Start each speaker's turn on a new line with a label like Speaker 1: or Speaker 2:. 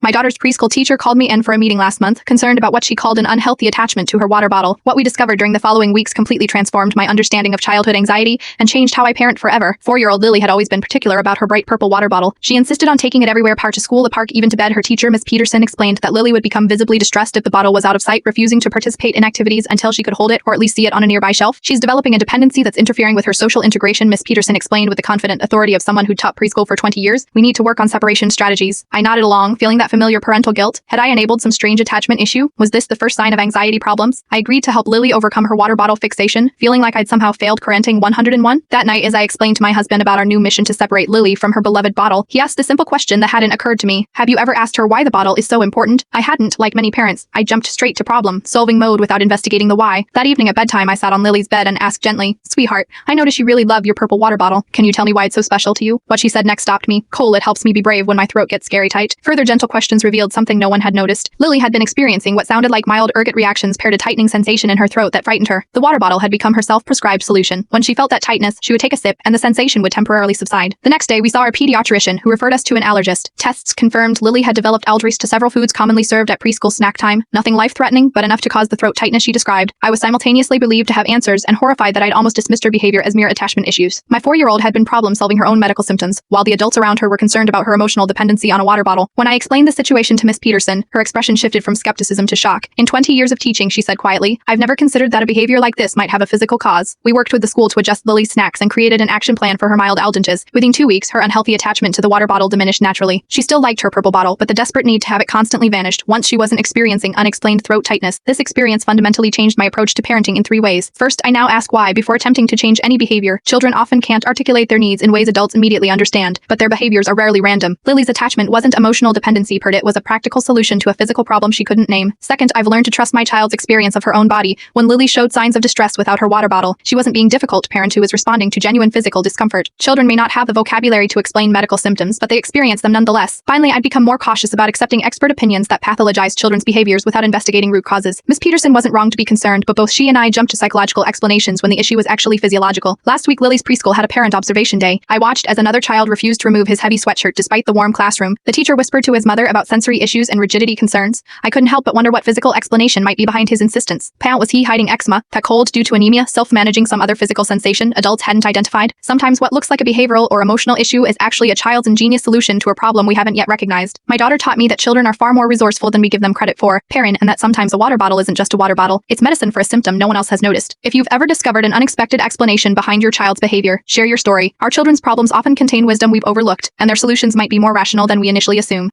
Speaker 1: My daughter's preschool teacher called me in for a meeting last month, concerned about what she called an unhealthy attachment to her water bottle. What we discovered during the following weeks completely transformed my understanding of childhood anxiety and changed how I parent forever. 4-year-old Lily had always been particular about her bright purple water bottle. She insisted on taking it everywhere, to school, the park, even to bed. Her teacher, Miss Peterson, explained that Lily would become visibly distressed if the bottle was out of sight, refusing to participate in activities until she could hold it or at least see it on a nearby shelf. She's developing a dependency that's interfering with her social integration, Miss Peterson explained with the confident authority of someone who taught preschool for 20 years. We need to work on separation strategies. I nodded along, feeling that familiar parental guilt. Had I enabled some strange attachment issue? Was this the first sign of anxiety problems? I agreed to help Lily overcome her water bottle fixation, feeling like I'd somehow failed parenting 101. That night, as I explained to my husband about our new mission to separate Lily from her beloved bottle, he asked a simple question that hadn't occurred to me. Have you ever asked her why the bottle is so important? I hadn't. Like many parents, I jumped straight to problem-solving mode without investigating the why. That evening at bedtime, I sat on Lily's bed and asked gently, "Sweetheart, I notice you really love your purple water bottle. Can you tell me why it's so special to you?" What she said next stopped me. "Cole, it helps me be brave when my throat gets scary tight." Further gentle questions revealed something no one had noticed. Lily had been experiencing what sounded like mild ergot reactions paired a tightening sensation in her throat that frightened her. The water bottle had become her self-prescribed solution. When she felt that tightness, she would take a sip, and the sensation would temporarily subside. The next day, we saw our pediatrician, who referred us to an allergist. Tests confirmed Lily had developed allergies to several foods commonly served at preschool snack time. Nothing life-threatening, but enough to cause the throat tightness she described. I was simultaneously relieved to have answers and horrified that I'd almost dismissed her behavior as mere attachment issues. My 4-year-old had been problem-solving her own medical symptoms, while the adults around her were concerned about her emotional dependency on a water bottle. When I explained the situation to Miss Peterson, her expression shifted from skepticism to shock. "In 20 years of teaching," she said quietly, "I've never considered that a behavior like this might have a physical cause." We worked with the school to adjust Lily's snacks and created an action plan for her mild allergies. Within 2 weeks, her unhealthy attachment to the water bottle diminished naturally. She still liked her purple bottle, but the desperate need to have it constantly vanished once she wasn't experiencing unexplained throat tightness. This experience fundamentally changed my approach to parenting in 3 ways. First, I now ask why before attempting to change any behavior. Children often can't articulate their needs in ways adults immediately understand, but their behaviors are rarely random. Lily's attachment wasn't emotional dependency, it was a practical solution to a physical problem she couldn't name. Second, I've learned to trust my child's experience of her own body. When Lily showed signs of distress without her water bottle, she wasn't being difficult to parent who was responding to genuine physical discomfort. Children may not have the vocabulary to explain medical symptoms, but they experience them nonetheless. Finally, I'd become more cautious about accepting expert opinions that pathologize children's behaviors without investigating root causes. Miss Peterson wasn't wrong to be concerned, but both she and I jumped to psychological explanations when the issue was actually physiological. Last week, Lily's preschool had a parent observation day. I watched as another child refused to remove his heavy sweatshirt despite the warm classroom. The teacher whispered to his mother about sensory issues and rigidity concerns. I couldn't help but wonder what physical explanation might be behind his insistence. Was he hiding eczema, that cold due to anemia, self-managing some other physical sensation adults hadn't identified? Sometimes what looks like a behavioral or emotional issue is actually a child's ingenious solution to a problem we haven't yet recognized. My daughter taught me that children are far more resourceful than we give them credit for, and that sometimes a water bottle isn't just a water bottle, it's medicine for a symptom no one else has noticed. If you've ever discovered an unexpected explanation behind your child's behavior, share your story. Our children's problems often contain wisdom we've overlooked, and their solutions might be more rational than we initially assume.